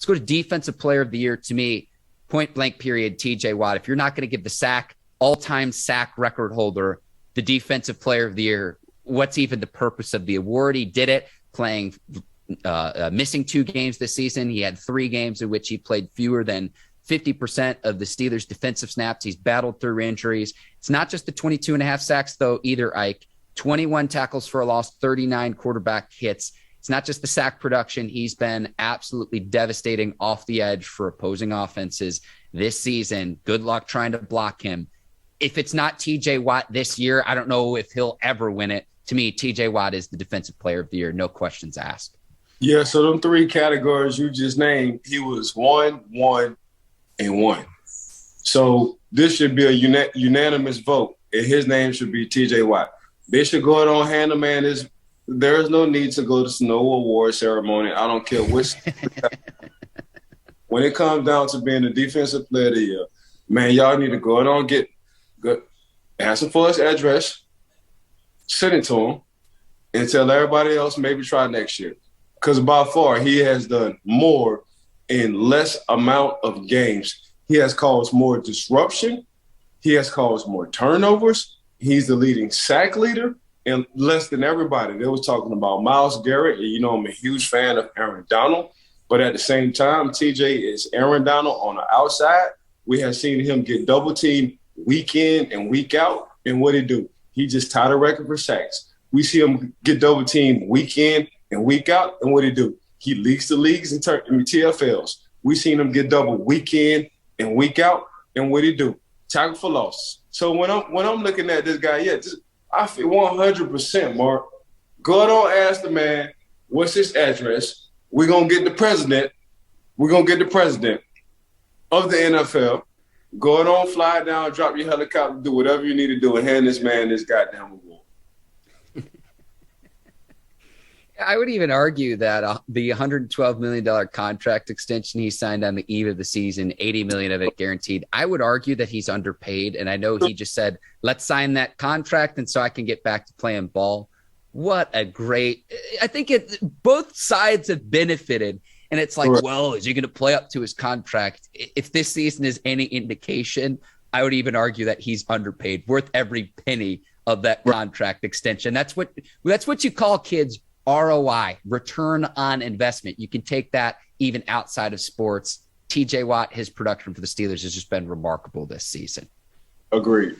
Let's go to defensive player of the year. To me, point blank period, TJ Watt. If you're not going to give the sack, all-time sack record holder, the defensive player of the year, what's even the purpose of the award? He did it playing, missing 2 games this season. He had 3 games in which he played fewer than 50% of the Steelers' defensive snaps. He's battled through injuries. It's not just the 22.5 sacks, though, either, Ike. 21 tackles for a loss, 39 quarterback hits. It's not just the sack production. He's been absolutely devastating off the edge for opposing offenses this season. Good luck trying to block him. If it's not TJ Watt this year, I don't know if he'll ever win it. To me, TJ Watt is the defensive player of the year. No questions asked. Yeah, so them 3 categories you just named, he was 1, 1, and 1. So this should be a unanimous vote, and his name should be TJ Watt. They should go ahead and hand the man his. There is no need to go to no award ceremony. I don't care which. When it comes down to being the defensive player of the year, man, y'all need to go ahead and get good. Ask him for his address, send it to him, and tell everybody else maybe try next year. Because by far, he has done more in less amount of games. He has caused more disruption. He has caused more turnovers. He's the leading sack leader and less than everybody. They was talking about Myles Garrett. And, you know, I'm a huge fan of Aaron Donald. But at the same time, TJ is Aaron Donald on the outside. We have seen him get double teamed week in and week out. And what he do? He just tied a record for sacks. We see him get double teamed week in and week out. And what he do? He leads the leagues in TFLs. We seen him get double week in and week out. And what he do? Tackle for loss. So when I'm looking at this guy, I feel 100%, Mark. Go ahead and ask the man, what's his address? We're going to get the president. We're going to get the president of the NFL. Go ahead on, fly down, drop your helicopter, do whatever you need to do, and hand this man this goddamn award. I would even argue that the $112 million contract extension he signed on the eve of the season, $80 million of it guaranteed, I would argue that he's underpaid. And I know he just said, let's sign that contract and so I can get back to playing ball. What a great – I think both sides have benefited. And it's like, right. Well, is he going to play up to his contract? If this season is any indication, I would even argue that he's underpaid, worth every penny of that contract extension. That's what you call, kids, ROI, return on investment. You can take that even outside of sports. TJ Watt, his production for the Steelers has just been remarkable this season. Agreed.